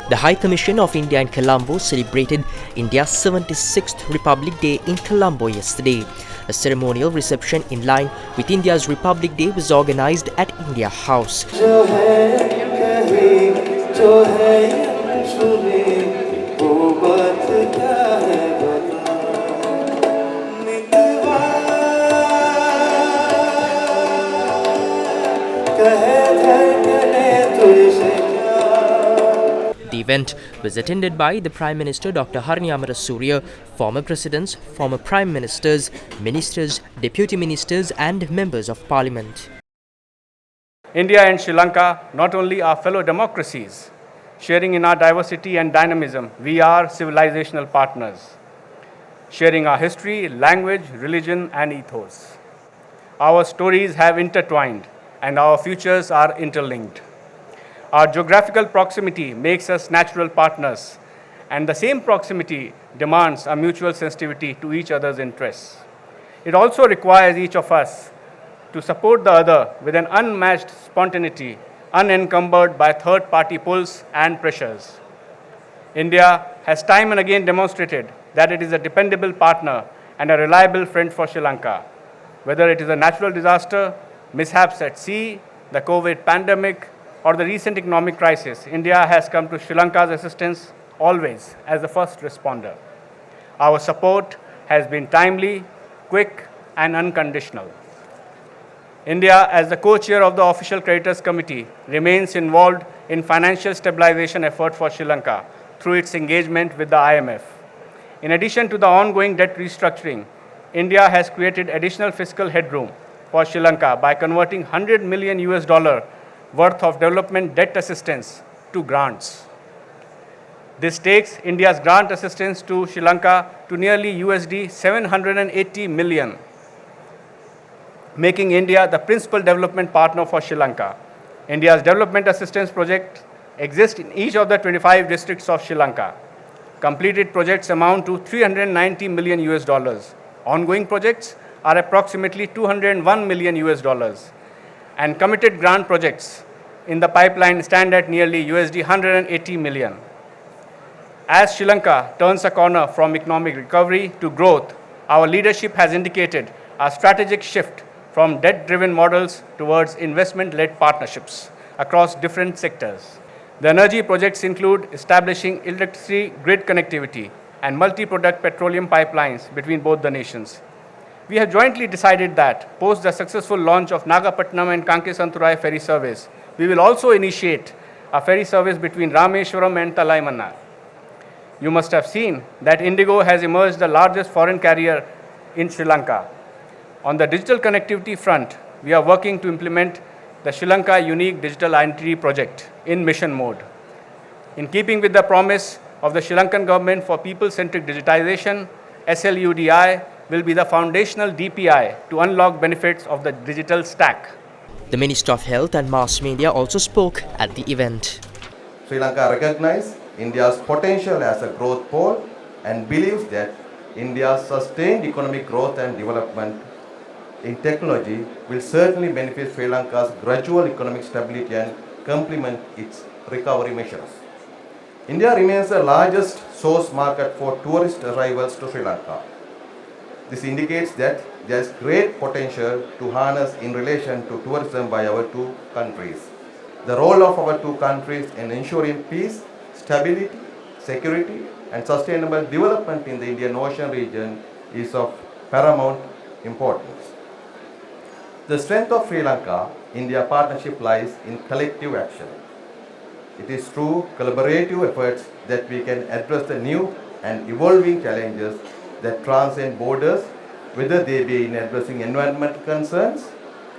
The High Commission of India in Colombo celebrated India's 76th Republic Day in Colombo yesterday. A ceremonial reception in line with India's Republic Day was organized at India House. The event was attended by the Prime Minister Dr. HARINI, former presidents, former prime ministers, ministers, deputy ministers and members of parliament. India and Sri Lanka not only are fellow democracies, sharing in our diversity and dynamism, we are civilizational partners, sharing our history, language, religion and ethos. Our stories have intertwined and our futures are interlinked. Our geographical proximity makes us natural partners, and the same proximity demands a mutual sensitivity to each other's interests. It also requires each of us to support the other with an unmatched spontaneity, unencumbered by third-party pulls and pressures. India has time and again demonstrated that it is a dependable partner and a reliable friend for Sri Lanka. Whether it is a natural disaster, mishaps at sea, the COVID pandemic, or the recent economic crisis, India has come to Sri Lanka's assistance always as the first responder. Our support has been timely, quick, and unconditional. India, as the co-chair of the Official Creditors Committee, remains involved in financial stabilization effort for Sri Lanka through its engagement with the IMF. In addition to the ongoing debt restructuring, India has created additional fiscal headroom for Sri Lanka by converting $100 million worth of development debt assistance to grants. This takes India's grant assistance to Sri Lanka to nearly USD 780 million, making India the principal development partner for Sri Lanka. India's development assistance projects exist in each of the 25 districts of Sri Lanka. Completed projects amount to $390 million. Ongoing projects are approximately $201 million. And committed grant projects in the pipeline stand at nearly USD 180 million. As Sri Lanka turns a corner from economic recovery to growth, our leadership has indicated a strategic shift from debt-driven models towards investment-led partnerships across different sectors. The energy projects include establishing electricity grid connectivity and multi-product petroleum pipelines between both the nations. We have jointly decided that, post the successful launch of Nagapattinam and Kankesanturai ferry service, we will also initiate a ferry service between Rameshwaram and Talaimannar. You must have seen that Indigo has emerged the largest foreign carrier in Sri Lanka. On the digital connectivity front, we are working to implement the Sri Lanka Unique Digital Identity Project in mission mode. In keeping with the promise of the Sri Lankan government for people-centric digitization, SLUDI will be the foundational DPI to unlock benefits of the digital stack. The Minister of Health and Mass Media also spoke at the event. Sri Lanka recognizes India's potential as a growth pole and believes that India's sustained economic growth and development in technology will certainly benefit Sri Lanka's gradual economic stability and complement its recovery measures. India remains the largest source market for tourist arrivals to Sri Lanka. This indicates that there is great potential to harness in relation to tourism by our two countries. The role of our two countries in ensuring peace, stability, security, and sustainable development in the Indian Ocean region is of paramount importance. The strength of Sri Lanka-India partnership lies in collective action. It is through collaborative efforts that we can address the new and evolving challenges that transcend borders, whether they be in addressing environmental concerns,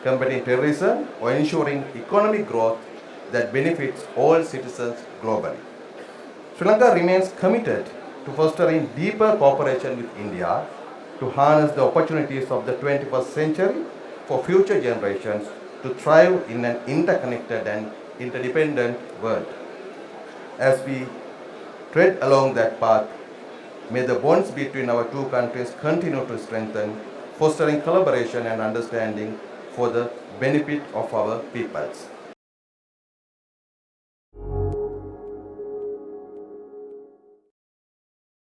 combating terrorism, or ensuring economic growth that benefits all citizens globally. Sri Lanka remains committed to fostering deeper cooperation with India to harness the opportunities of the 21st century for future generations to thrive in an interconnected and interdependent world. As we tread along that path, may the bonds between our two countries continue to strengthen, fostering collaboration and understanding for the benefit of our peoples.